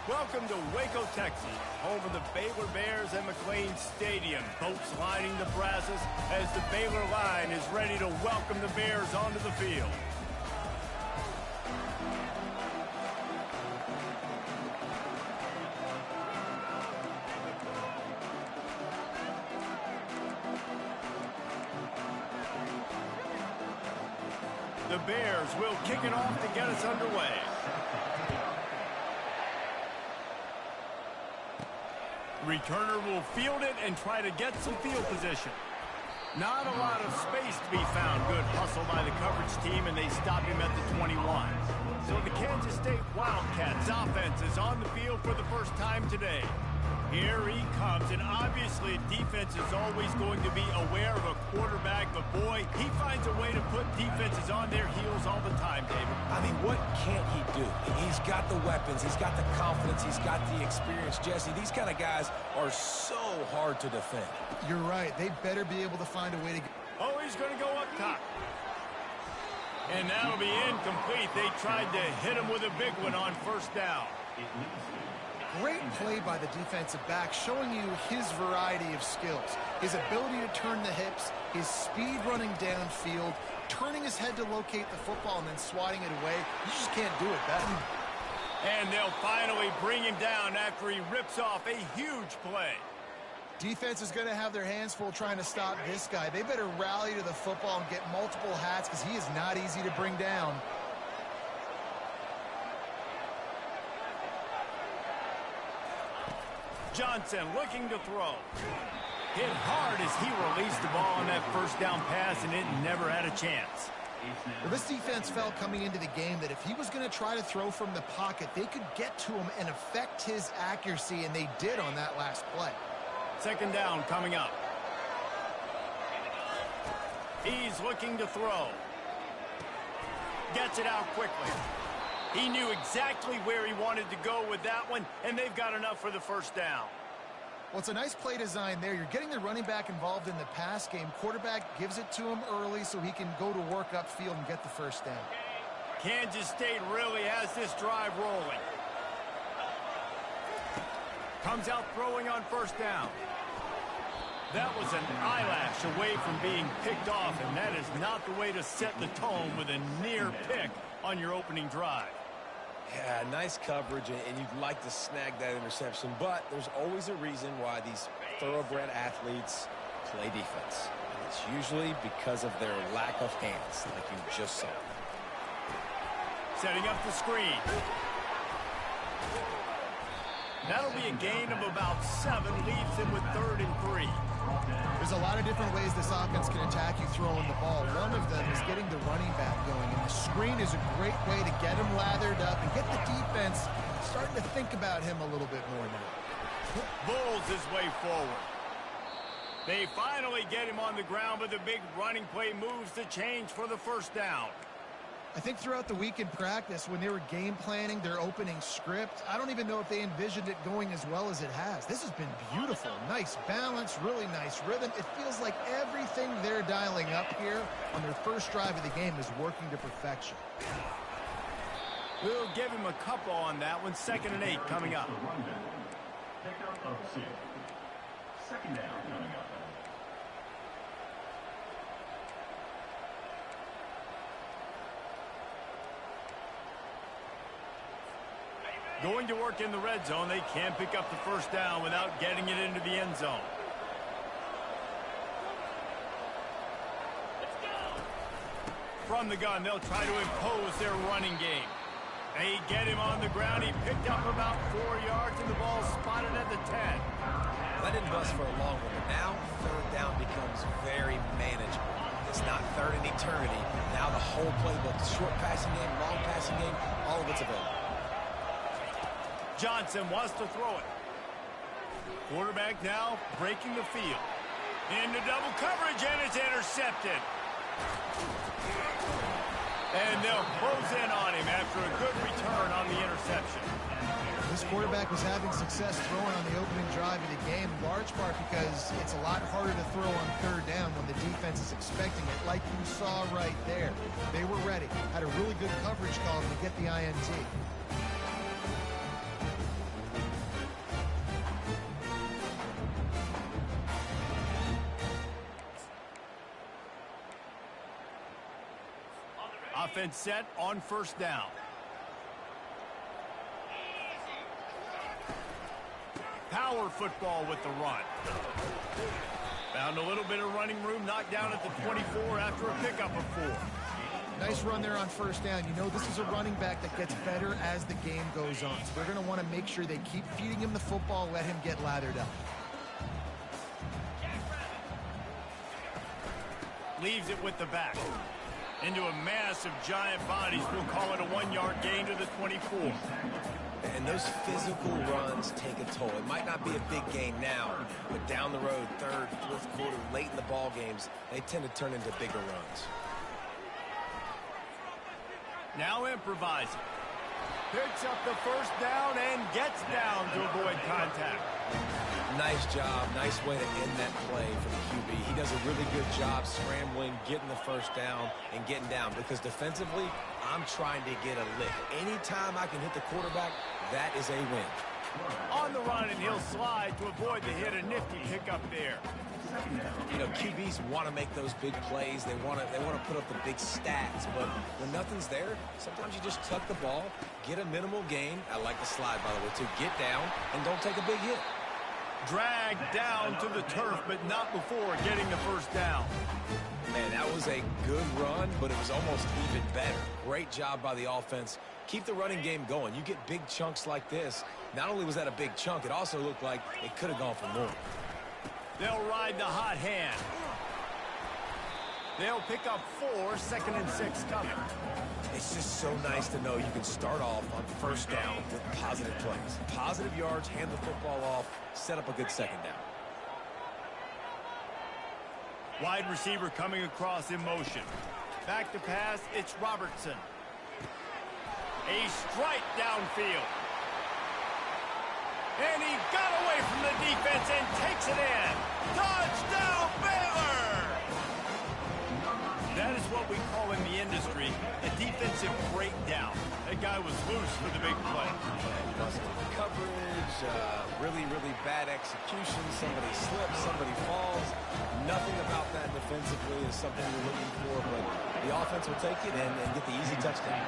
Welcome to Waco, Texas, home of the Baylor Bears and McLean Stadium. Boats lining the brasses as the Baylor line is ready to welcome the Bears onto the field. The Bears will kick it off to get us underway. Returner will field it and try to get some field position. Not a lot of space to be found. Good hustle by the coverage team, and they stop him at the 21. So the Kansas State Wildcats offense is on the field for the first time today. Here he comes, and obviously defense is always going to be aware of a quarterback, but boy, he finds a way to put defenses on their heels all the time, David. I mean, what can't he do? He's got the weapons, he's got the confidence, he's got the experience. Jesse, these kind of guys are so hard to defend. You're right. They better be able to find a way to get... Oh, he's going to go up top. And that'll be incomplete. They tried to hit him with a big one on first down. Great play by the defensive back, showing you his variety of skills. His ability to turn the hips, his speed running downfield, turning his head to locate the football and then swatting it away. You just can't do it better. And they'll finally bring him down after he rips off a huge play. Defense is going to have their hands full trying to stop this guy. They better rally to the football and get multiple hats because he is not easy to bring down. Johnson looking to throw. Hit hard as he released the ball on that first down pass, and it never had a chance. Well, this defense felt coming into the game that if he was going to try to throw from the pocket, they could get to him and affect his accuracy, and they did on that last play. Second down coming up. He's looking to throw. Gets it out quickly. He knew exactly where he wanted to go with that one, and they've got enough for the first down. Well, it's a nice play design there. You're getting the running back involved in the pass game. Quarterback gives it to him early so he can go to work upfield and get the first down. Kansas State really has this drive rolling. Comes out throwing on first down. That was an eyelash away from being picked off, and that is not the way to set the tone with a near pick on your opening drive. Yeah, nice coverage, and you'd like to snag that interception, but there's always a reason why these thoroughbred athletes play defense. And it's usually because of their lack of hands, like you just saw. Setting up the screen. That'll be a gain of about 7, leaves him with 3rd and 3. There's a lot of different ways this offense can attack you throwing the ball. One of them is getting the running back going, and the screen is a great way to get him lathered up and get the defense starting to think about him a little bit more now. Bulls his way forward. They finally get him on the ground, but the big running play moves the change for the first down. I think throughout the week in practice, when they were game planning their opening script, I don't even know if they envisioned it going as well as it has. This has been beautiful. Nice balance, really nice rhythm. It feels like everything they're dialing up here on their first drive of the game is working to perfection. We'll give him a couple on that one. 2nd and 8 coming up. Pickup of 6. Second down coming up. Going to work in the red zone. They can't pick up the first down without getting it into the end zone. From the gun, they'll try to impose their running game. They get him on the ground. He picked up about 4 yards, and the ball spotted at the 10. That didn't bust for a long one, but now 3rd down becomes very manageable. It's not 3rd in eternity. Now the whole playbook, short passing game, long passing game, all of it's available. Johnson wants to throw it. Quarterback now breaking the field. Into double coverage, and it's intercepted. And they'll close in on him after a good return on the interception. This quarterback was having success throwing on the opening drive of the game, in large part because it's a lot harder to throw on 3rd down when the defense is expecting it, like you saw right there. They were ready, had a really good coverage call to get the INT. Offense set on first down. Power football with the run. Found a little bit of running room, knocked down at the 24 after a pickup of 4. Nice run there on first down. You know, this is a running back that gets better as the game goes on. So they're going to want to make sure they keep feeding him the football, let him get lathered up. Leaves it with the back. Into a mass of giant bodies. We'll call it a 1-yard gain to the 24. And those physical runs take a toll. It might not be a big gain now, but down the road, third, fourth quarter, late in the ball games, they tend to turn into bigger runs. Now improvising. Picks up the first down and gets down to avoid contact. Nice job. Nice way to end that play for the QB. He does a really good job scrambling, getting the first down, and getting down. Because defensively, I'm trying to get a lick. Anytime I can hit the quarterback, that is a win. On the run, and he'll slide to avoid the hit. A nifty pickup there. You know, QBs want to make those big plays. They want to put up the big stats. But when nothing's there, sometimes you just tuck the ball, get a minimal gain. I like the slide, by the way, to get down and don't take a big hit. Dragged down to the turf, but not before getting the first down. Man, that was a good run, but it was almost even better. Great job by the offense. Keep the running game going. You get big chunks like this. Not only was that a big chunk, it also looked like it could have gone for more. They'll ride the hot hand. They'll pick up 4, 2nd and 6 coming. It's just so nice to know you can start off on first down with positive plays. Positive yards, hand the football off, set up a good second down. Wide receiver coming across in motion. Back to pass, it's Robertson. A strike downfield. And he got away from the defense and takes it in. Touchdown, Baylor! That is what we call in the industry a defensive breakdown. That guy was loose for the big play. Busted coverage, really bad execution. Somebody slips, somebody falls. Nothing about that defensively is something you're looking for, but the offense will take it and get the easy touchdown.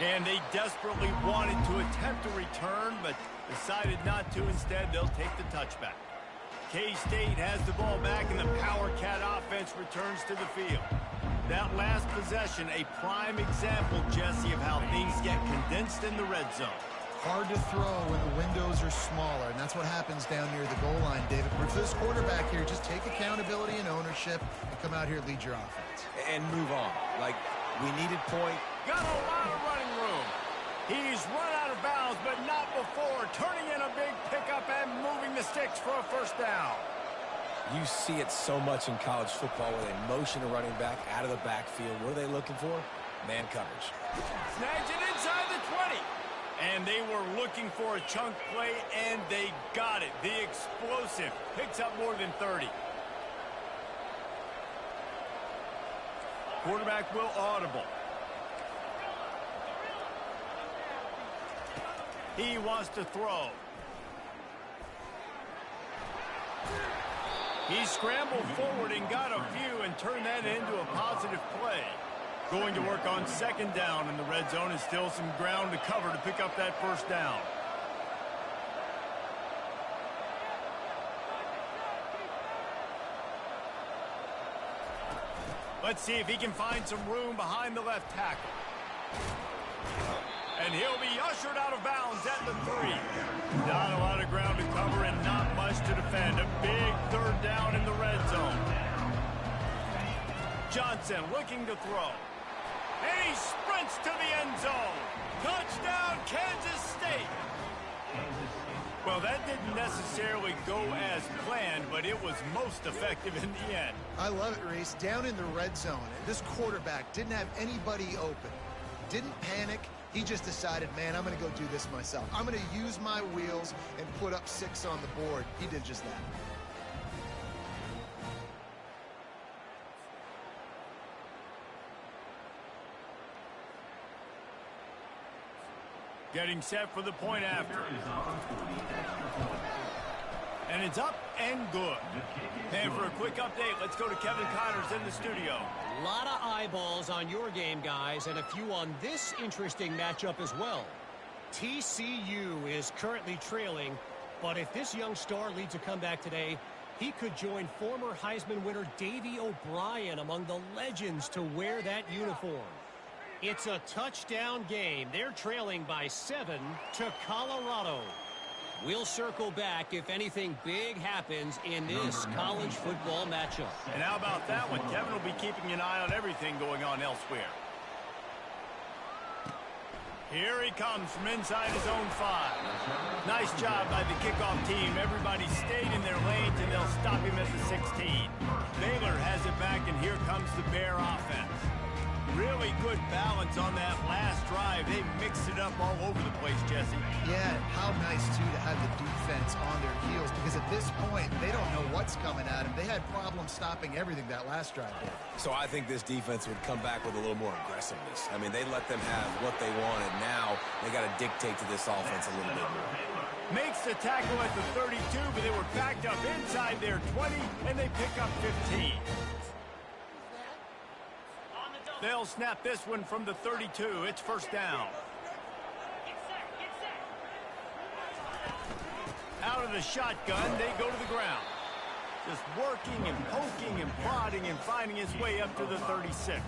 And they desperately wanted to attempt a return, but decided not to. Instead, they'll take the touchback. K-State has the ball back, and the Power Cat offense returns to the field. That last possession, a prime example, Jesse, of how things get condensed in the red zone. Hard to throw when the windows are smaller, and that's what happens down near the goal line, David. But for this quarterback here, just take accountability and ownership and come out here and lead your offense. And move on. Like, we needed point. Got a lot of running room. He's run out of bounds, but not before. Turning in a big pickup and moving the sticks for a first down. You see it so much in college football where they motion a running back out of the backfield. What are they looking for? Man coverage. Snags it inside the 20. And they were looking for a chunk play, and they got it. The explosive picks up more than 30. Quarterback will audible. He wants to throw. He scrambled forward and got a few and turned that into a positive play. Going to work on second down in the red zone, and still some ground to cover to pick up that first down. Let's see if he can find some room behind the left tackle. And he'll be ushered out of bounds at the 3. Not a lot of ground to cover and not much to defend. A big third down in the red zone. Johnson looking to throw. And he sprints to the end zone. Touchdown, Kansas State. Well, that didn't necessarily go as planned, but it was most effective in the end. I love it, Reese. Down in the red zone, this quarterback didn't have anybody open. Didn't panic. He just decided, man, I'm going to go do this myself. I'm going to use my wheels and put up 6 on the board. He did just that. Getting set for the point after. And it's up and good. And for a quick update, let's go to Kevin Connors in the studio. A lot of eyeballs on your game, guys, and a few on this interesting matchup as well. TCU is currently trailing, but if this young star leads a comeback today, he could join former Heisman winner Davey O'Brien among the legends to wear that uniform. It's a touchdown game. They're trailing by 7 to Colorado. We'll circle back if anything big happens in this college football matchup. And how about that one? Kevin will be keeping an eye on everything going on elsewhere. Here he comes from inside his own 5. Nice job by the kickoff team. Everybody stayed in their lanes, and they'll stop him at the 16. Baylor has it back, and here comes the Bear offense. Really good balance on that last drive. They mixed it up all over the place, Jesse. Yeah, how nice, too, to have the defense on their heels, because at this point, they don't know what's coming at them. They had problems stopping everything that last drive did. So I think this defense would come back with a little more aggressiveness. I mean, they let them have what they wanted. Now they got to dictate to this offense a little bit more. Makes the tackle at the 32, but they were backed up inside their 20, and they pick up 15. They'll snap this one from the 32. It's first down. Out of the shotgun, they go to the ground. Just working and poking and prodding and finding his way up to the 36.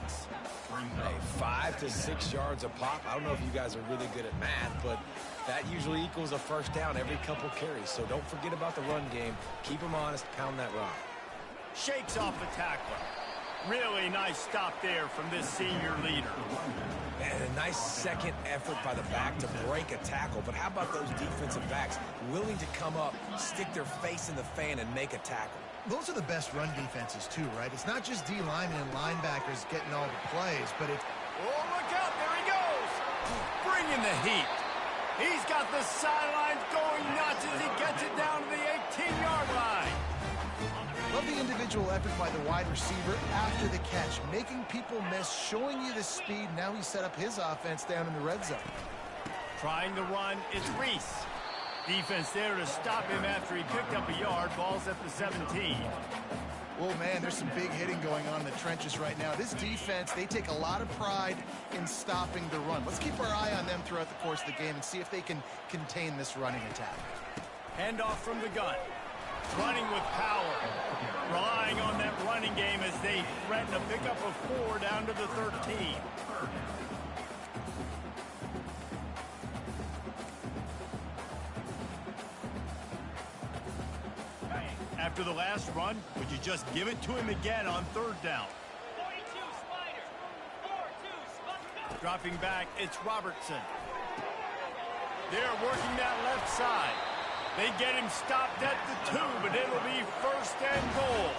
Hey, 5 to 6 yards a pop. I don't know if you guys are really good at math, but that usually equals a first down every couple carries. So don't forget about the run game. Keep them honest. Pound that rock. Shakes off the tackler. Really nice stop there from this senior leader. And a nice second effort by the back to break a tackle. But how about those defensive backs willing to come up, stick their face in the fan, and make a tackle? Those are the best run defenses, too, right? It's not just D linemen and linebackers getting all the plays, but it's... Oh, look out. There he goes. Bringing the heat. He's got the sidelines going nuts as he gets it down to the 18-yard line. Love the individual effort by the wide receiver after the catch, making people miss, showing you the speed. Now he set up his offense down in the red zone. Trying to run, it's Reese. Defense there to stop him after he picked up a yard. Ball's at the 17. Oh, man, there's some big hitting going on in the trenches right now. This defense, they take a lot of pride in stopping the run. Let's keep our eye on them throughout the course of the game and see if they can contain this running attack. Handoff from the gun. Running with power. Relying on that running game as they threaten a pickup of 4 down to the 13. After the last run, would you just give it to him again on 3rd down? 42 Spiders. 4-2 Spiders. Dropping back, it's Robertson. They're working that left side. They get him stopped at the 2, but it'll be 1st and goal.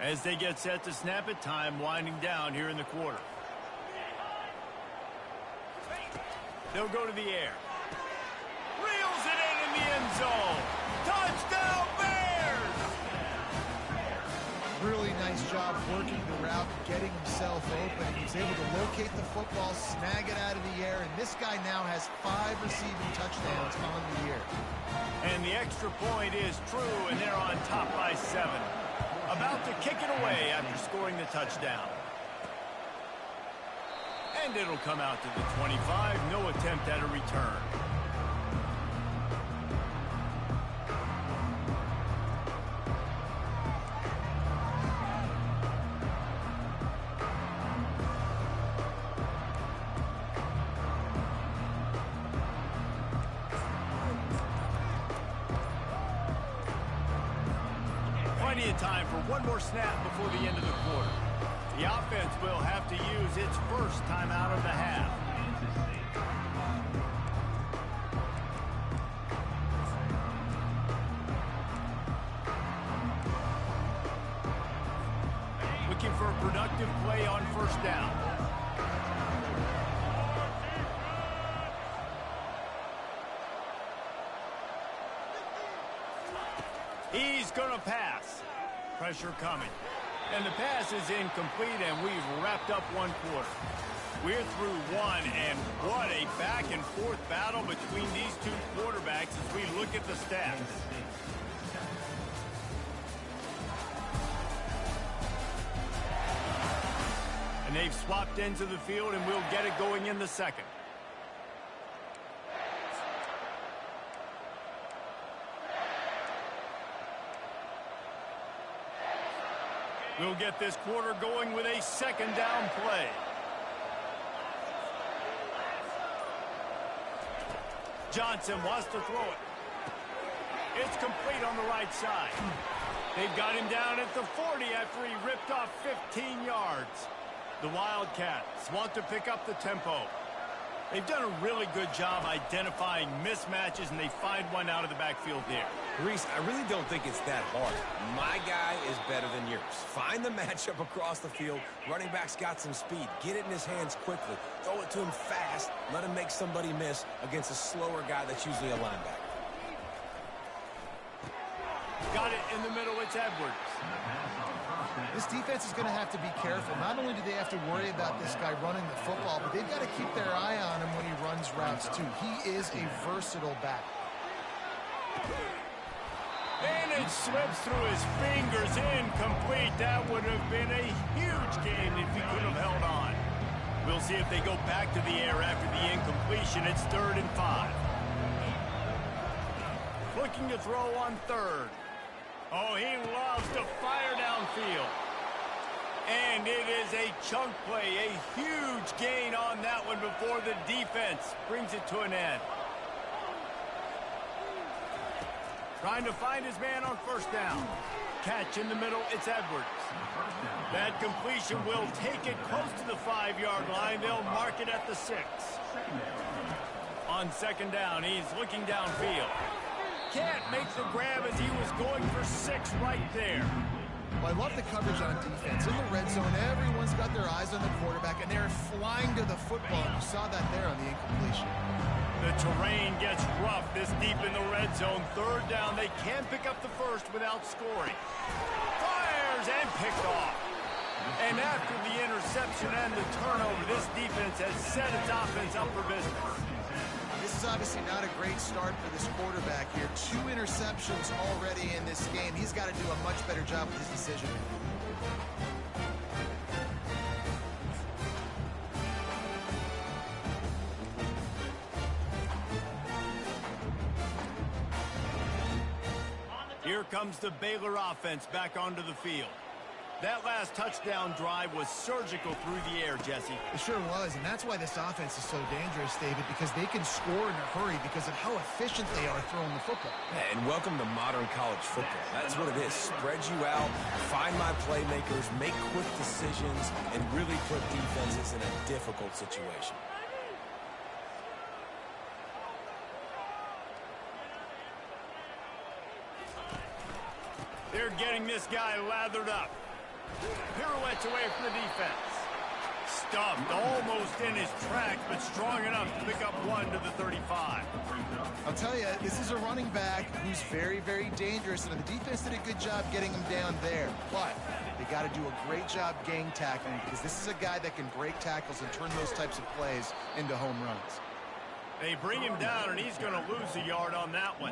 As they get set to snap it, time winding down here in the quarter. They'll go to the air. Reels it in the end zone. Touchdown, Bears! Really nice job working the route, getting himself open. He was able to locate the football, snag it out of the air, and this guy now has 5 receiving touchdowns on the year. And the extra point is true, and they're on top by 7. About to kick it away after scoring the touchdown. And it'll come out to the 25. No attempt at a return. Plenty of time for one more snap before the end of the quarter. The offense will have to use its first timeout of the half. Looking for a productive play on 1st down. He's going to pass. Pressure coming. And the pass is incomplete, and we've wrapped up one quarter. We're through one, and what a back-and-forth battle between these two quarterbacks as we look at the stats. And they've swapped ends of the field, and we'll get it going in the second. We'll get this quarter going with a second down play. Johnson wants to throw it. It's complete on the right side. They've got him down at the 40 after he ripped off 15 yards. The Wildcats want to pick up the tempo. They've done a really good job identifying mismatches, and they find one out of the backfield there. Reese, I really don't think it's that hard. My guy is better than yours. Find the matchup across the field. Running back's got some speed. Get it in his hands quickly. Throw it to him fast. Let him make somebody miss against a slower guy that's usually a linebacker. Got it in the middle. It's Edwards. This defense is going to have to be careful. Not only do they have to worry about this guy running the football, but they've got to keep their eye on him when he runs routes, too. He is a versatile back. And it slips through his fingers, incomplete. That would have been a huge gain if he could have held on. We'll see if they go back to the air after the incompletion. It's 3rd and 5. Looking to throw on 3rd. Oh, he loves to fire downfield. And it is a chunk play, a huge gain on that one before the defense brings it to an end. Trying to find his man on 1st down. Catch in the middle, it's Edwards. That completion will take it close to the 5-yard line. They'll mark it at the 6. On 2nd down, he's looking downfield. Can't make the grab as he was going for 6 right there. Well, I love the coverage on defense. In the red zone, everyone's got their eyes on the quarterback, and they're flying to the football. You saw that there on the incompletion. The terrain gets rough this deep in the red zone. 3rd down, they can pick up the 1st without scoring. Fires and picked off. And after the interception and the turnover, this defense has set its offense up for business. This is obviously not a great start for this quarterback here. 2 interceptions already in this game. He's got to do a much better job with his decision. Here comes the Baylor offense back onto the field. That last touchdown drive was surgical through the air, Jesse. It sure was, and that's why this offense is so dangerous, David, because they can score in a hurry because of how efficient they are throwing the football. And welcome to modern college football. That's what it is. Spread you out, find my playmakers, make quick decisions, and really put defenses in a difficult situation. They're getting this guy lathered up. Pirouettes away from the defense. Stuffed almost in his tracks, but strong enough to pick up 1 to the 35. I'll tell you, this is a running back who's very, very dangerous, and the defense did a good job getting him down there. But they got to do a great job gang tackling because this is a guy that can break tackles and turn those types of plays into home runs. They bring him down, and he's going to lose a yard on that one.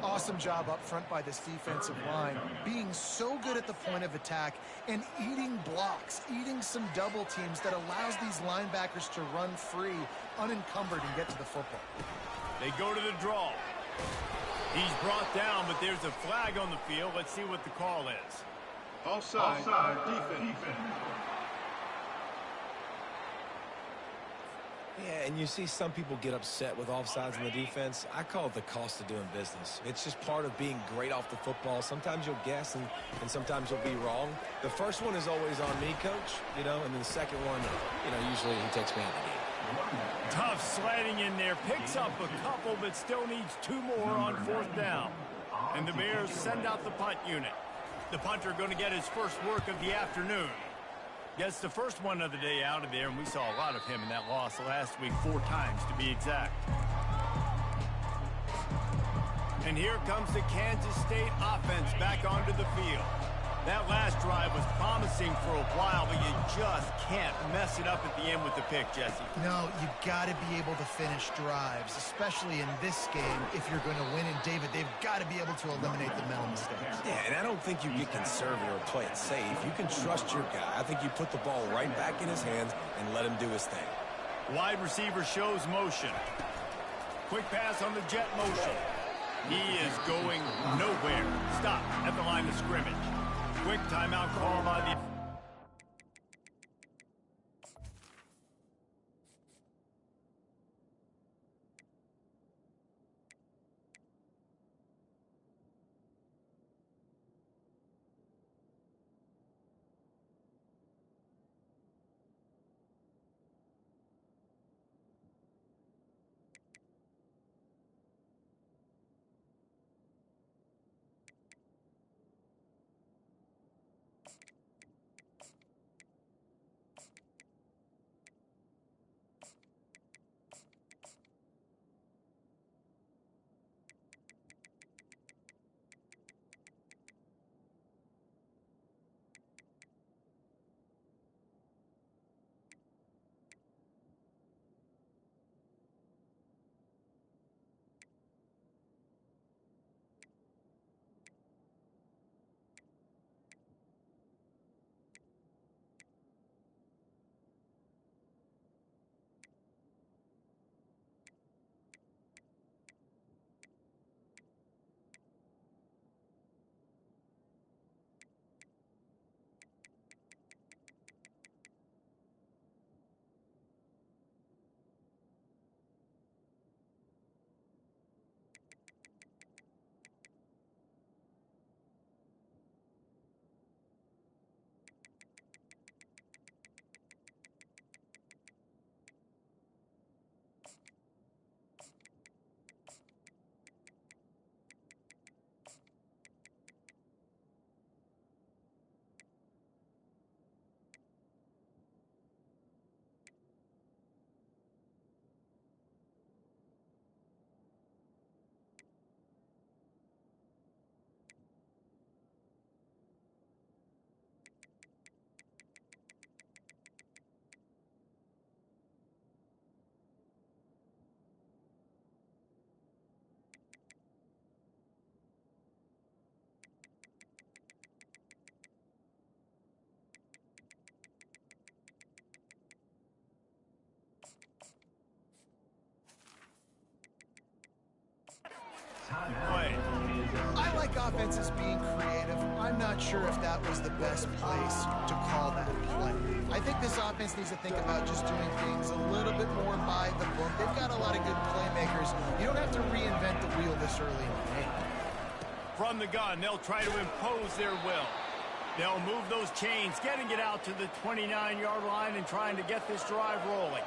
Awesome job up front by this defensive line, being so good at the point of attack and eating blocks, eating some double teams that allows these linebackers to run free, unencumbered, and get to the football. They go to the draw. He's brought down, but there's a flag on the field. Let's see what the call is. Offside defense. Yeah, and you see some people get upset with offsides in the defense. I call it the cost of doing business. It's just part of being great off the football. Sometimes you'll guess and sometimes you'll be wrong. The first one is always on me, Coach, and then the second one, usually he takes me out of the game. Tough sliding in there. Picks up a couple, but still needs 2 more on 4th down. And the Bears send out the punt unit. The punter going to get his first work of the afternoon. Gets the first one of the day out of there, and we saw a lot of him in that loss last week, 4 times to be exact. And here comes the Kansas State offense back onto the field. That last drive was promising for a while, but you just can't mess it up at the end with the pick, Jesse. No, you got to be able to finish drives, especially in this game if you're going to win. And, David, they've got to be able to eliminate the mental mistakes. Yeah, and I don't think you get conservative or play it safe. You can trust your guy. I think you put the ball right back in his hands and let him do his thing. Wide receiver shows motion. Quick pass on the jet motion. He is going nowhere. Stop at the line of scrimmage. Quick timeout call by the... I like offenses being creative. I'm not sure if that was the best place to call that play. I think this offense needs to think about just doing things a little bit more by the book. They've got a lot of good playmakers. You don't have to reinvent the wheel this early in the game. From the gun, they'll try to impose their will. They'll move those chains, getting it out to the 29-yard line and trying to get this drive rolling.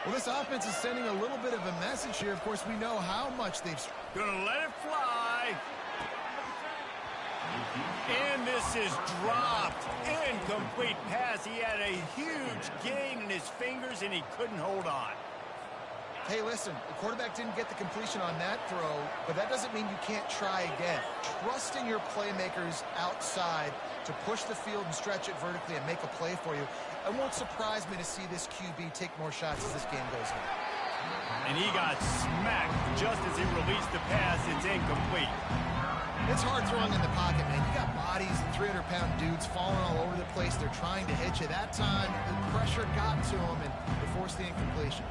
Well, this offense is sending a little bit of a message here. Of course, we know how much they've... Gonna let it fly. And this is dropped. Incomplete pass. He had a huge gain in his fingers, and he couldn't hold on. Hey, listen, the quarterback didn't get the completion on that throw, but that doesn't mean you can't try again. Trust in your playmakers outside to push the field and stretch it vertically and make a play for you. It won't surprise me to see this QB take more shots as this game goes on. And he got smacked just as he released the pass. It's incomplete. It's hard throwing in the pocket, man. You got bodies and 300-pound dudes falling all over the place. They're trying to hit you. That time, the pressure got to them, and they forced the incompletion.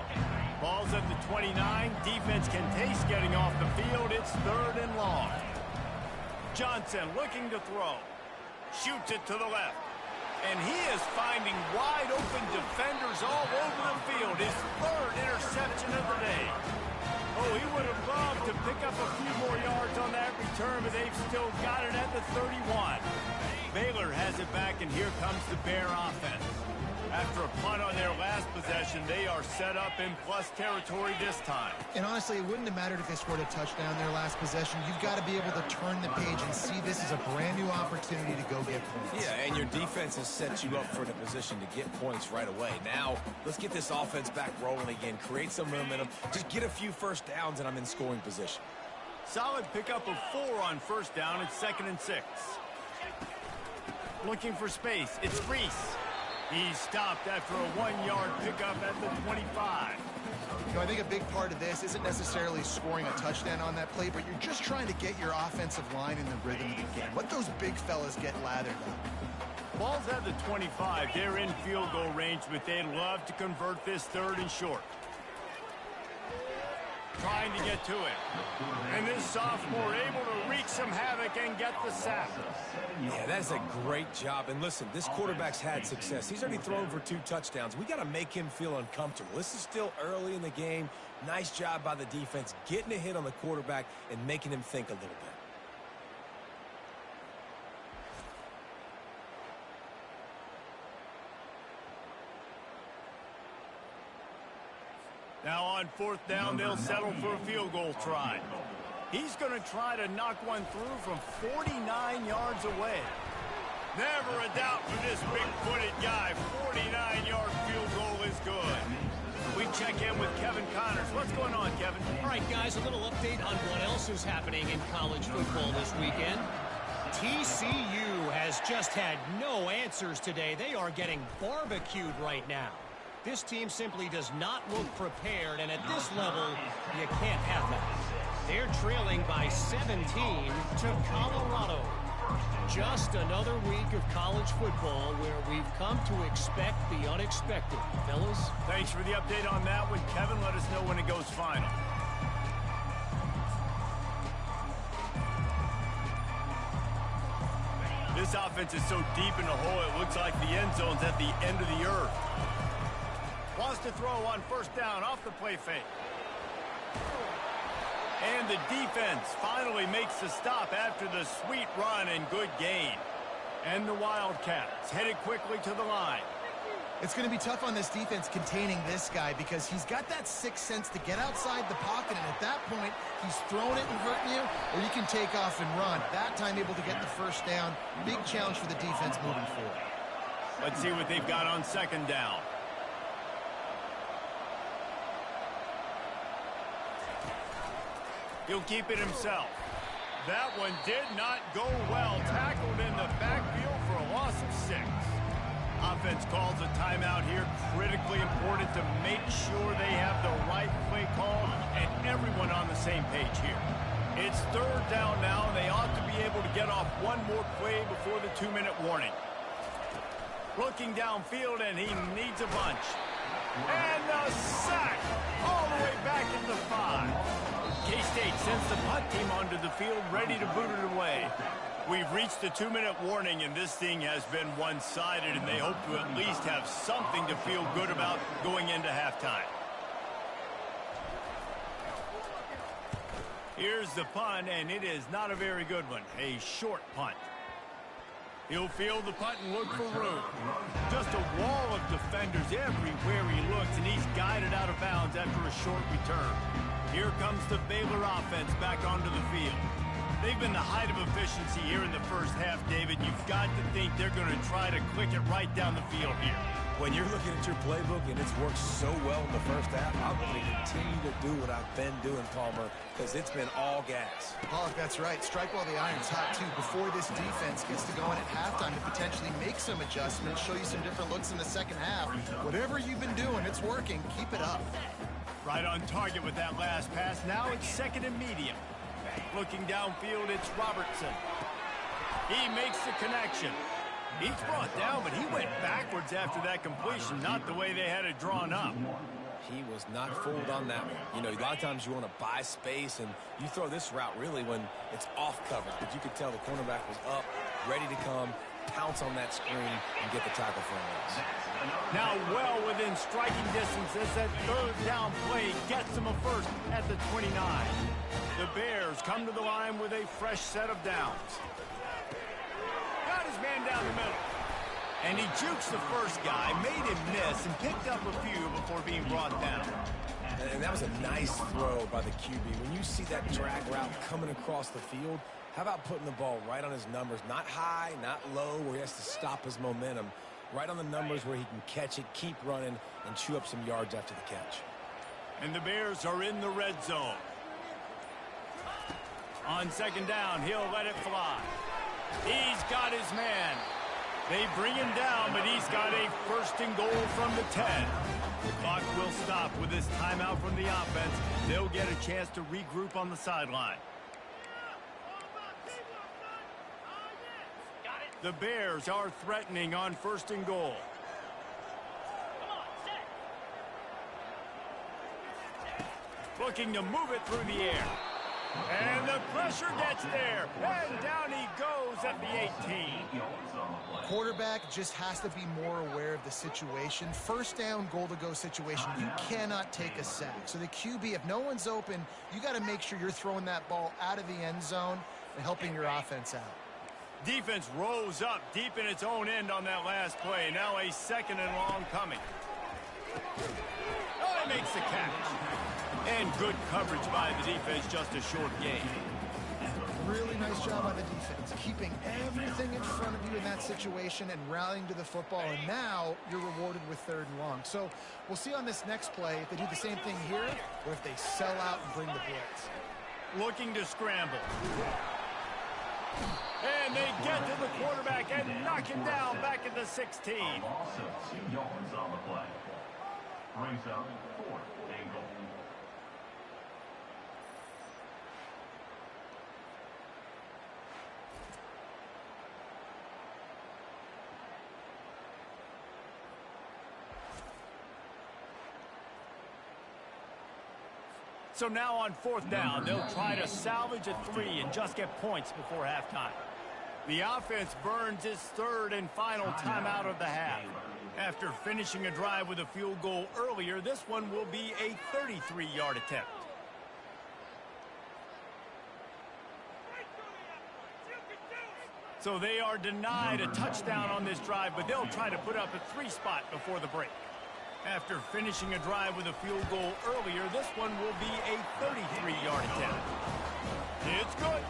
Ball's at the 29. Defense can taste getting off the field. It's 3rd and long. Johnson looking to throw. Shoots it to the left. And he is finding wide-open defenders all over the field. His 3rd interception of the day. Oh, he would have loved to pick up a few more yards on that return, but they've still got it at the 31. Baylor has it back, and here comes the Bear offense. After a punt on their last possession, they are set up in plus territory this time. And honestly, it wouldn't have mattered if they scored a touchdown their last possession. You've got to be able to turn the page and see this as a brand new opportunity to go get points. Yeah, and your defense has set you up for the position to get points right away. Now, let's get this offense back rolling again, create some momentum, just get a few first downs, and I'm in scoring position. Solid pickup of 4 on first down. It's 2nd and 6. Looking for space. It's Reese. He's stopped after a 1-yard pickup at the 25. You know, I think a big part of this isn't necessarily scoring a touchdown on that play, but you're just trying to get your offensive line in the rhythm of the game. Let those big fellas get lathered up. Ball's at the 25. They're in field goal range, but they'd love to convert this 3rd and short. Trying to get to it. And this sophomore able to wreak some havoc and get the sack. Yeah, that is a great job. And listen, this quarterback's had success. He's already thrown for 2 touchdowns. We got to make him feel uncomfortable. This is still early in the game. Nice job by the defense, getting a hit on the quarterback and making him think a little bit. Now on 4th down, they'll settle for a field goal try. He's going to try to knock one through from 49 yards away. Never a doubt for this big-footed guy. 49-yard field goal is good. We check in with Kevin Connors. What's going on, Kevin? All right, guys, a little update on what else is happening in college football this weekend. TCU has just had no answers today. They are getting barbecued right now. This team simply does not look prepared, and at this level, you can't have that. They're trailing by 17 to Colorado. Just another week of college football where we've come to expect the unexpected. Fellas? Thanks for the update on that one, Kevin. Let us know when it goes final. This offense is so deep in the hole, it looks like the end zone's at the end of the earth. Wants to throw on 1st down off the play fake. And the defense finally makes the stop after the sweet run and good gain. And the Wildcats headed quickly to the line. It's going to be tough on this defense containing this guy because he's got that sixth sense to get outside the pocket, and at that point, he's throwing it and hurting you, or you can take off and run. That time able to get the 1st down. Big challenge for the defense moving forward. Let's see what they've got on 2nd down. He'll keep it himself. That one did not go well. Tackled in the backfield for a loss of 6. Offense calls a timeout here. Critically important to make sure they have the right play call and everyone on the same page here. It's 3rd down now, and they ought to be able to get off one more play before the 2-minute warning. Looking downfield, and he needs a bunch. And a sack all the way back in the 5. K-State sends the punt team onto the field, ready to boot it away. We've reached the 2-minute warning, and this thing has been one-sided, and they hope to at least have something to feel good about going into halftime. Here's the punt, and it is not a very good one. A short punt. He'll field the punt and look for room. Just a wall of defenders everywhere he looks, and he's guided out of bounds after a short return. Here comes the Baylor offense back onto the field. They've been the height of efficiency here in the 1st half, David. You've got to think they're going to try to click it right down the field here. When you're looking at your playbook and it's worked so well in the 1st half, I'm going to continue to do what I've been doing, Palmer, because it's been all gas. Pollock, that's right. Strike while the iron's hot, too, before this defense gets to going at halftime to potentially make some adjustments, show you some different looks in the 2nd half. Whatever you've been doing, it's working. Keep it up. Right on target with that last pass. Now it's 2nd and medium. Looking downfield, it's Robertson. He makes the connection. He's brought down, but he went backwards after that completion, not the way they had it drawn up. He was not fooled on that one. You know, a lot of times you want to buy space, and you throw this route really when it's off coverage. But you could tell the cornerback was up, ready to come, pounce on that screen, and get the tackle for him. Now well within striking distance as that 3rd down play gets him a 1st at the 29. The Bears come to the line with a fresh set of downs. Got his man down the middle. And he jukes the 1st guy, made him miss, and picked up a few before being brought down. And that was a nice throw by the QB. When you see that drag route coming across the field, how about putting the ball right on his numbers? Not high, not low, where he has to stop his momentum. Right on the numbers where he can catch it, keep running, and chew up some yards after the catch. And the Bears are in the red zone. On 2nd down, he'll let it fly. He's got his man. They bring him down, but he's got a first and goal from the 10. The clock will stop with this timeout from the offense. They'll get a chance to regroup on the sideline. The Bears are threatening on first and goal. Looking to move it through the air. And the pressure gets there. And down he goes at the 18. Quarterback just has to be more aware of the situation. First down, goal-to-go situation. You cannot take a sack. So the QB, if no one's open, you got to make sure you're throwing that ball out of the end zone and helping your offense out. Defense rose up deep in its own end on that last play. Now a second and long coming. Oh, he makes the catch. And good coverage by the defense, just a short gain. Really nice job by the defense, keeping everything in front of you in that situation and rallying to the football. And now you're rewarded with third and long. So we'll see on this next play if they do the same thing here or if they sell out and bring the blitz. Looking to scramble. And they get to the quarterback and knock him down back at the 16. Loss of 2 yards on the play. Brings up 4th and goal. So now on 4th down, they'll try to salvage a 3 and just get points before halftime. The offense burns its third and final timeout of the half. After finishing a drive with a field goal earlier, this one will be a 33-yard attempt. So they are denied a touchdown on this drive, but they'll try to put up a 3 spot before the break. After finishing a drive with a field goal earlier, this one will be a 33-yard attempt. It's good.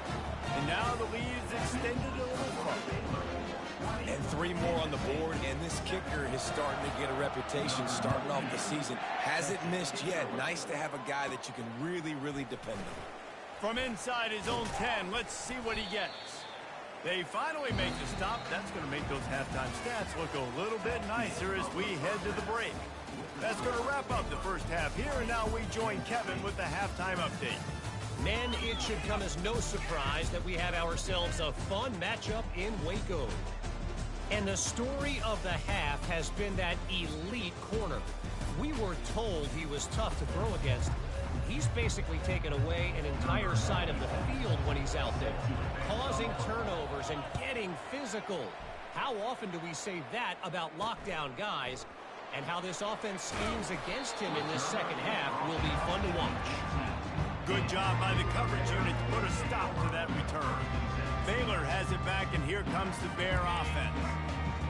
And now the lead is extended a little further. And 3 more on the board, and this kicker is starting to get a reputation starting off the season. Hasn't missed yet. Nice to have a guy that you can really, really depend on. From inside his own 10, let's see what he gets. They finally make the stop. That's going to make those halftime stats look a little bit nicer as we head to the break. That's going to wrap up the first half here, and now we join Kevin with the halftime update. Men, it should come as no surprise that we have ourselves a fun matchup in Waco. And the story of the half has been that elite corner. We were told he was tough to throw against. He's basically taken away an entire side of the field when he's out there, causing turnovers and getting physical. How often do we say that about lockdown guys? And how this offense schemes against him in this second half will be fun to watch. Good job by the coverage unit to put a stop to that return. Baylor has it back, and here comes the Bear offense.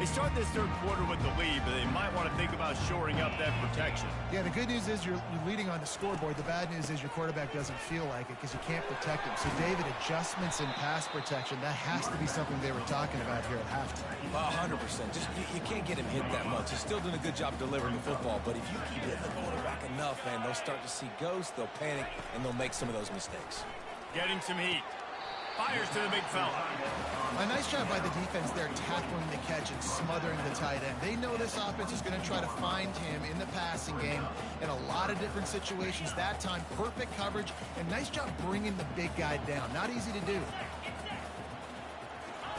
They start this third quarter with the lead, but they might want to think about shoring up that protection. Yeah, the good news is you're leading on the scoreboard. The bad news is your quarterback doesn't feel like it because you can't protect him. So, David, adjustments in pass protection, that has to be something they were talking about here at halftime. 100%. Just you can't get him hit that much. He's still doing a good job delivering the football, but if you keep hitting the quarterback enough, man, they'll start to see ghosts, they'll panic, and they'll make some of those mistakes. Getting some heat. Fires to the big fella. A nice job by the defense there tackling the catch and smothering the tight end. They know this offense is going to try to find him in the passing game in a lot of different situations. That time, perfect coverage, and nice job bringing the big guy down. Not easy to do.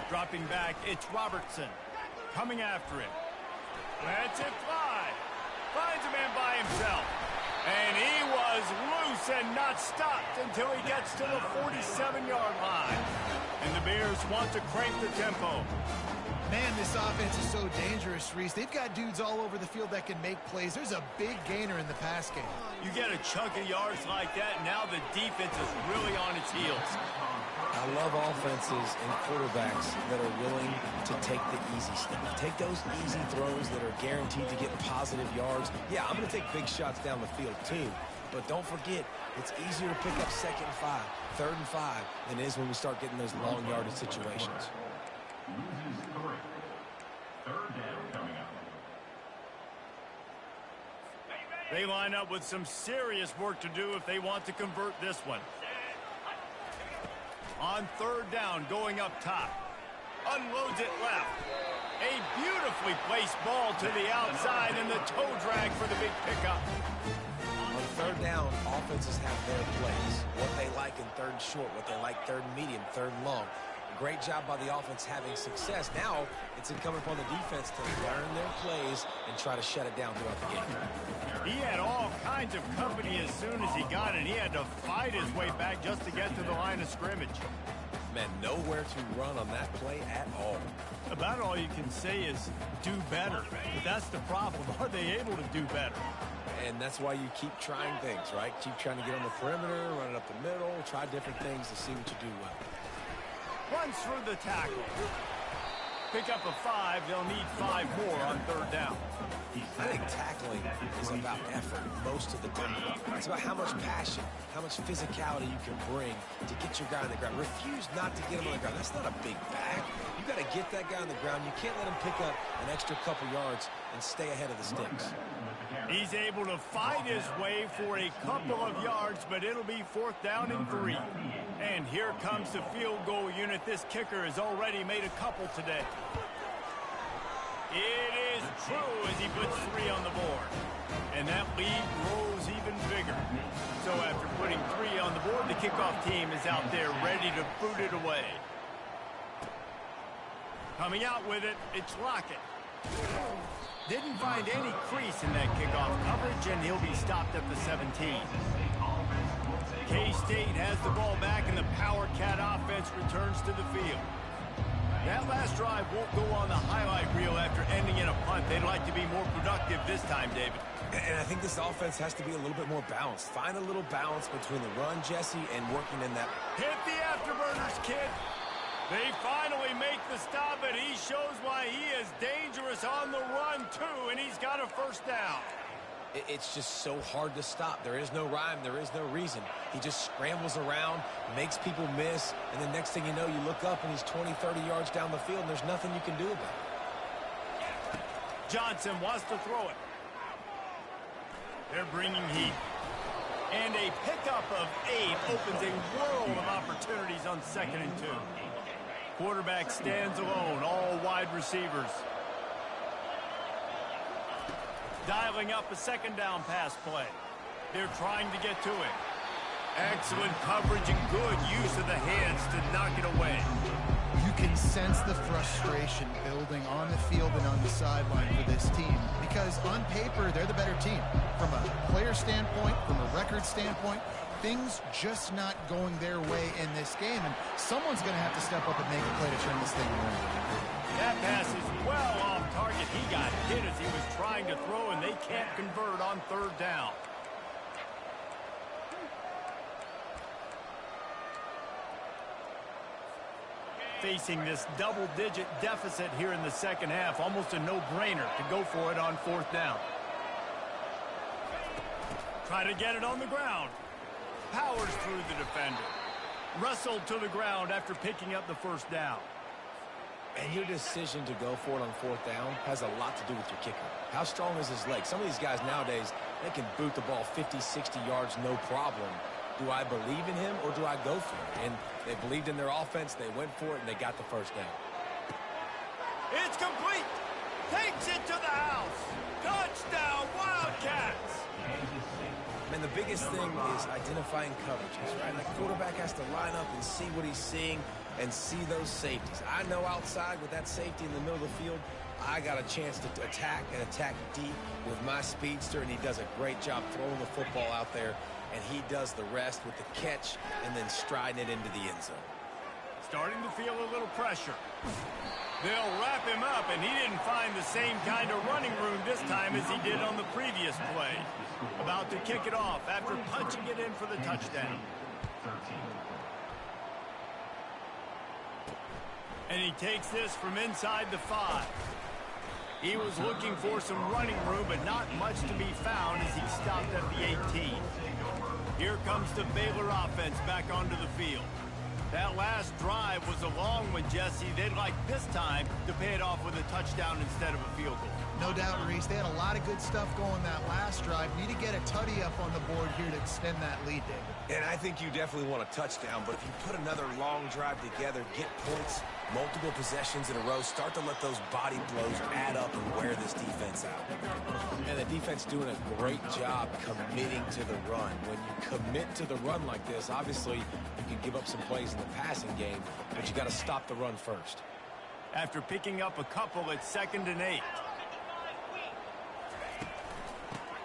Dropping back, it's Robertson. Coming after him. Lets it fly. Finds a man by himself. And he was loose and not stopped until he gets to the 47-yard line. And the Bears want to crank the tempo. Man, this offense is so dangerous, Reese. They've got dudes all over the field that can make plays. There's a big gainer in the pass game. You get a chunk of yards like that, now the defense is really on its heels. I love offenses and quarterbacks that are willing to take the easy stuff. Take those easy throws that are guaranteed to get positive yards. Yeah, I'm going to take big shots down the field too. But don't forget, it's easier to pick up 2nd and 5, 3rd and 5 than it is when we start getting those long yardage situations. Loses 3. 3rd down coming up. They line up with some serious work to do if they want to convert this one. On 3rd down, going up top. Unloads it left. A beautifully placed ball to the outside and the toe drag for the big pickup. On third down, offenses have their plays. What they like in third and short, what they like third and medium, third and long. Great job by the offense having success. Now it's incumbent upon the defense to learn their plays and try to shut it down throughout the game. He had all kinds of company as soon as he got it. He had to fight his way back just to get to the line of scrimmage. Man, nowhere to run on that play at all. About all you can say is do better. But that's the problem. Are they able to do better? And that's why you keep trying things, right? Keep trying to get on the perimeter, run it up the middle, try different things to see what you do well. Runs through the tackle. Pick up a 5. They'll need 5 more on third down. I think tackling is about effort most of the time. It's about how much passion, how much physicality you can bring to get your guy on the ground. Refuse not to get him on the ground. That's not a big bag. You got to get that guy on the ground. You can't let him pick up an extra couple yards and stay ahead of the sticks. He's able to fight his way for a couple of yards, but it'll be 4th down and 3. And here comes the field goal unit. This kicker has already made a couple today. It is true as he puts 3 on the board. And that lead grows even bigger. So after putting 3 on the board, the kickoff team is out there ready to boot it away. Coming out with it, it's Lockett. Didn't find any crease in that kickoff coverage, and he'll be stopped at the 17. K-State has the ball back, and the Power Cat offense returns to the field. That last drive won't go on the highlight reel after ending in a punt. They'd like to be more productive this time, David. And I think this offense has to be a little bit more balanced. Find a little balance between the run, Jesse, and working in that. Hit the afterburners, kid. They finally make the stop, and he shows why he is dangerous on the run, too, and he's got a first down. It's just so hard to stop. There is no rhyme. There is no reason. He just scrambles around, makes people miss, and the next thing you know, you look up, and he's 20, 30 yards down the field, and there's nothing you can do about it. Johnson wants to throw it. They're bringing heat. And a pickup of 8 opens a world of opportunities on 2nd and 2. Quarterback stands alone, all wide receivers. Dialing up a 2nd down pass play. They're trying to get to it. Excellent coverage and good use of the hands to knock it away. You can sense the frustration building on the field and on the sideline for this team because on paper, they're the better team. From a player standpoint, from a record standpoint, things just not going their way in this game, and someone's going to have to step up and make a play to turn this thing around. That pass is well off target. He got hit as he was trying to throw, and they can't convert on 3rd down. Facing this double-digit deficit here in the 2nd half, almost a no-brainer to go for it on 4th down. Try to get it on the ground. Powers through the defender. Wrestled to the ground after picking up the first down. And your decision to go for it on 4th down has a lot to do with your kicker. How strong is his leg? Some of these guys nowadays, they can boot the ball 50, 60 yards, no problem. Do I believe in him or do I go for it? And they believed in their offense, they went for it, and they got the first down. It's complete. Takes it to the house. Touchdown, Wildcats. And the biggest thing is identifying coverages, right? Like quarterback has to line up and see what he's seeing and see those safeties. I know outside with that safety in the middle of the field, I got a chance to attack and attack deep with my speedster, and he does a great job throwing the football out there, and he does the rest with the catch and then striding it into the end zone. Starting to feel a little pressure. They'll wrap him up, and he didn't find the same kind of running room this time as he did on the previous play. About to kick it off after punching it in for the touchdown. And he takes this from inside the 5. He was looking for some running room, but not much to be found as he stopped at the 18. Here comes the Baylor offense back onto the field. That last drive was a long one, Jesse. They'd like this time to pay it off with a touchdown instead of a field goal. No doubt, Reese. They had a lot of good stuff going that last drive. Need to get a tutty up on the board here to extend that lead, David. And I think you definitely want a touchdown, but if you put another long drive together, get points, Multiple possessions in a row start to let those body blows add up and wear this defense out. And the defense doing a great job committing to the run. When you commit to the run like this, obviously you can give up some plays in the passing game, but you got to stop the run first. After picking up a couple, it's 2nd and 8.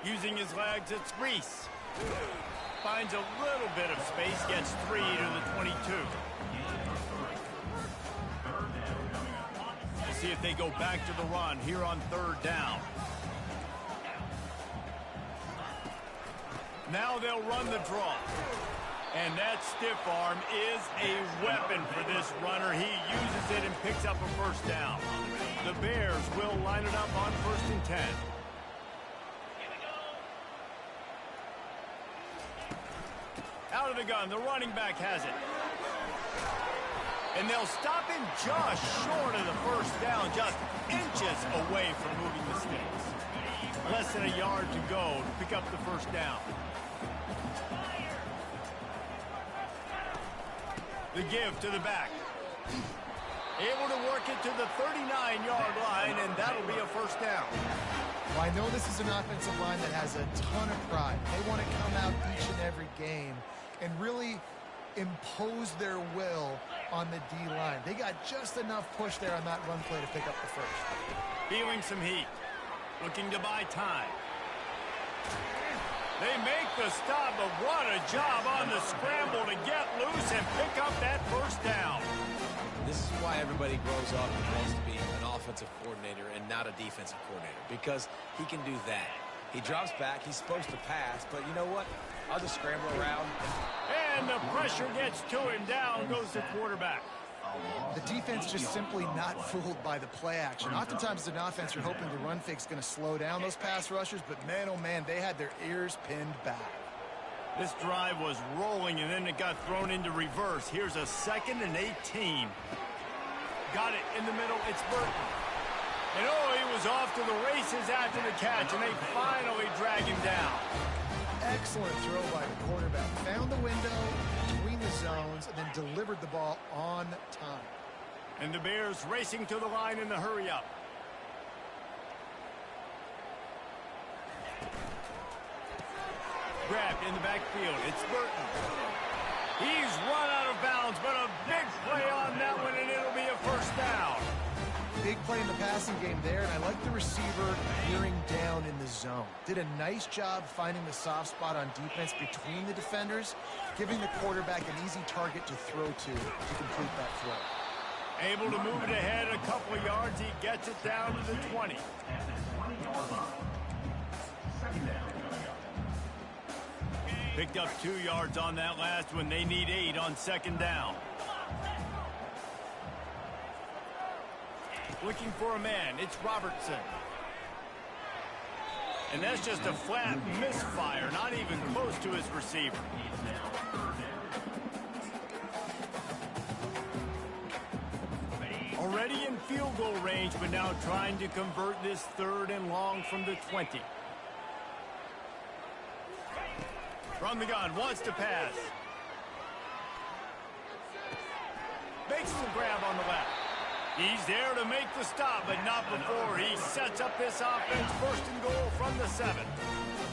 Using his legs, it's Reese. Finds a little bit of space, gets 3 to the 22. We'll see if they go back to the run here on 3rd down. Now they'll run the draw. And that stiff arm is a weapon for this runner. He uses it and picks up a 1st down. The Bears will line it up on 1st and 10. Out of the gun, the running back has it. And they'll stop him just short of the 1st down, just inches away from moving the sticks. Less than a yard to go to pick up the 1st down. The give to the back. Able to work it to the 39-yard line, and that'll be a 1st down. Well, I know this is an offensive line that has a ton of pride. They want to come out each and every game and really impose their will on the D-line. They got just enough push there on that run play to pick up the 1st. Feeling some heat. Looking to buy time. They make the stop, but what a job on the scramble to get loose and pick up that 1st down. This is why everybody grows up and wants to be an offensive coordinator and not a defensive coordinator, because he can do that. He drops back. He's supposed to pass, but you know what? I'll just scramble around. And the pressure gets to him. Down goes the quarterback. The defense just simply not fooled by the play action. Oftentimes as an offense, you're hoping the run fake's going to slow down those pass rushers, but man, oh man, they had their ears pinned back. This drive was rolling, and then it got thrown into reverse. Here's a 2nd and 18. Got it in the middle. It's Burton. And oh, he was off to the races after the catch, and they finally drag him down. Excellent throw by the quarterback. Found the window between the zones and then delivered the ball on time. And the Bears racing to the line in the hurry-up. Grabbed in the backfield. It's Burton. He's run out of bounds, but a big play on that one, and it'll be a 1st down. Big play in the passing game there, and I like the receiver veering down in the zone. Did a nice job finding the soft spot on defense between the defenders, giving the quarterback an easy target to throw to complete that throw. Able to move it ahead a couple of yards. He gets it down to the 20. Picked up 2 yards on that last one. They need 8 on 2nd down. Looking for a man. It's Robertson. And that's just a flat misfire, not even close to his receiver. Already in field goal range, but now trying to convert this 3rd and long from the 20. From the gun, wants to pass. Makes the grab on the left. He's there to make the stop, but not before he sets up this offense. 1st and goal from the 7.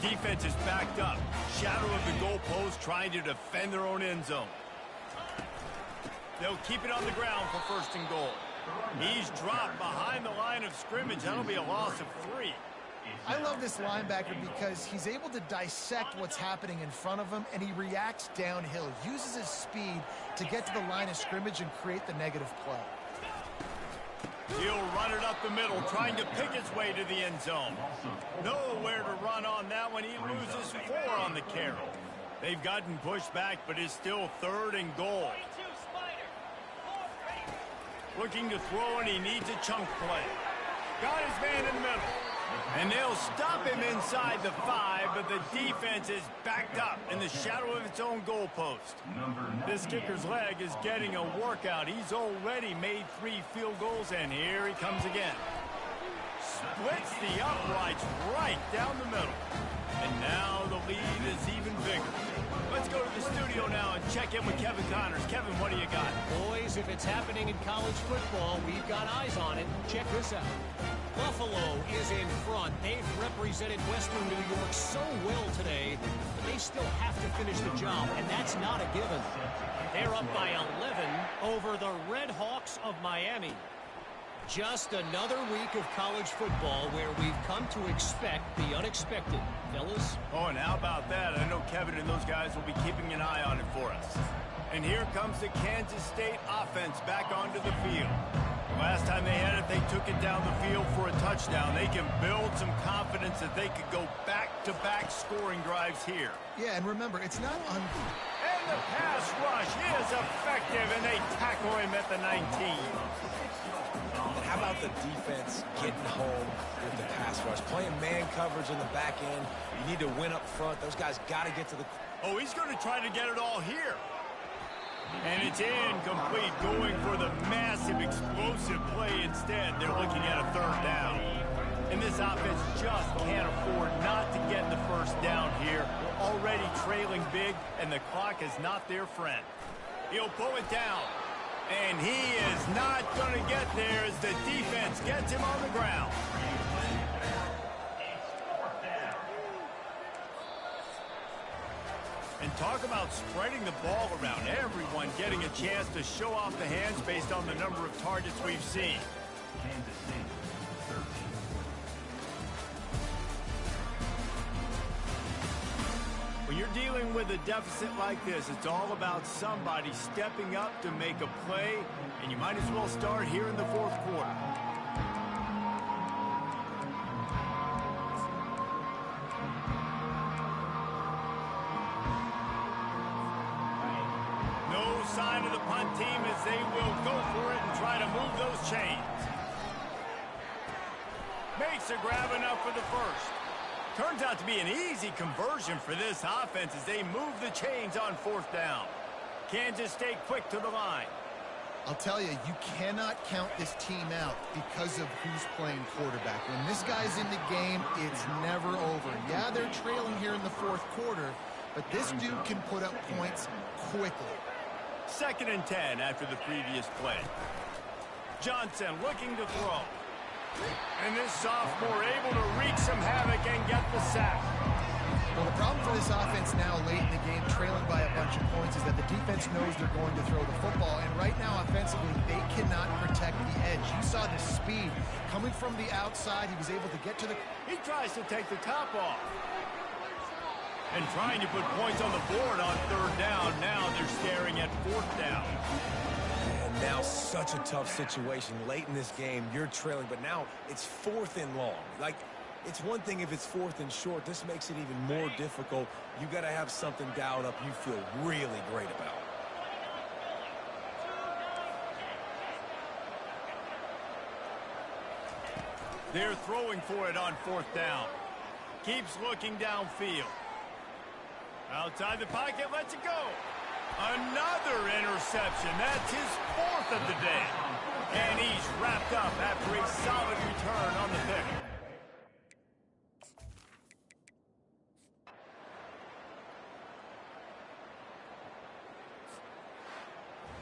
Defense is backed up. Shadow of the goalpost, trying to defend their own end zone. They'll keep it on the ground for 1st and goal. He's dropped behind the line of scrimmage. That'll be a loss of 3. I love this linebacker because he's able to dissect what's happening in front of him, and he reacts downhill, uses his speed to get to the line of scrimmage and create the negative play. He'll run it up the middle, trying to pick his way to the end zone. Nowhere to run on that one. He loses 4 on the carry. They've gotten pushed back, but it's still 3rd and goal. Looking to throw, and he needs a chunk play. Got his man in the middle. And they'll stop him inside the 5, but the defense is backed up in the shadow of its own goalpost. This kicker's leg is getting a workout. He's already made 3 field goals, and here he comes again. Splits the uprights right down the middle. And now the lead is even bigger. Let's go to the studio now and check in with Kevin Connors. Kevin, what do you got? Boys, if it's happening in college football, we've got eyes on it. Check this out. Buffalo is in front. They've represented Western New York so well today, but they still have to finish the job, and that's not a given. They're up by 11 over the Red Hawks of Miami. Just another week of college football where we've come to expect the unexpected. Fellas? Oh, and how about that? I know Kevin and those guys will be keeping an eye on it for us. And here comes the Kansas State offense back onto the field. Last time they had it, they took it down the field for a touchdown. They can build some confidence that they could go back-to-back scoring drives here. Yeah, and remember, it's not And the pass rush is effective, and they tackle him at the 19. And how about the defense getting home with the pass rush? Playing man coverage in the back end. You need to win up front. Those guys got to get to the... Oh, he's going to try to get it all here. And it's incomplete, going for the massive explosive play instead. They're looking at a third down. And this offense just can't afford not to get the first down here. Already trailing big, and the clock is not their friend. He'll pull it down. And he is not going to get there as the defense gets him on the ground. And talk about spreading the ball around. Everyone getting a chance to show off the hands based on the number of targets we've seen. Kansas State, 13. When you're dealing with a deficit like this, it's all about somebody stepping up to make a play, and you might as well start here in the fourth quarter. No sign of the punt team as they will go for it and try to move those chains. Makes a grab enough for the first. Turns out to be an easy conversion for this offense as they move the chains on fourth down. Kansas State quick to the line. I'll tell you, you cannot count this team out because of who's playing quarterback. When this guy's in the game, it's never over. Yeah, they're trailing here in the fourth quarter, but this dude can put up points quickly. 2nd and 10 after the previous play. Johnson looking to throw. And this sophomore able to wreak some havoc and get the sack. Well, the problem for this offense now late in the game, trailing by a bunch of points, is that the defense knows they're going to throw the football. And right now, offensively, they cannot protect the edge. You saw the speed coming from the outside. He was able to get to the... He tries to take the top off. And trying to put points on the board on third down. Now they're staring at fourth down. And now such a tough situation. Late in this game, you're trailing, but now it's 4th and long. Like, it's one thing if it's 4th and short. This makes it even more difficult. You got to have something dialed up you feel really great about. They're throwing for it on fourth down. Keeps looking downfield. Outside the pocket, lets it go. Another interception. That's his 4th of the day. And he's wrapped up after a solid return on the pick.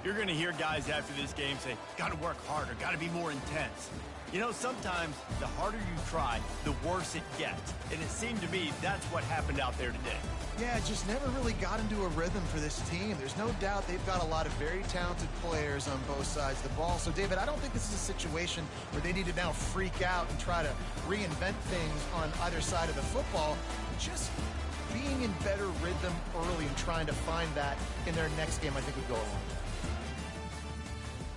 You're going to hear guys after this game say, got to work harder, got to be more intense. You know, sometimes the harder you try, the worse it gets. And it seemed to me that's what happened out there today. Yeah, just never really got into a rhythm for this team. There's no doubt they've got a lot of very talented players on both sides of the ball. So, David, I don't think this is a situation where they need to now freak out and try to reinvent things on either side of the football. Just being in better rhythm early and trying to find that in their next game, I think would go a long way.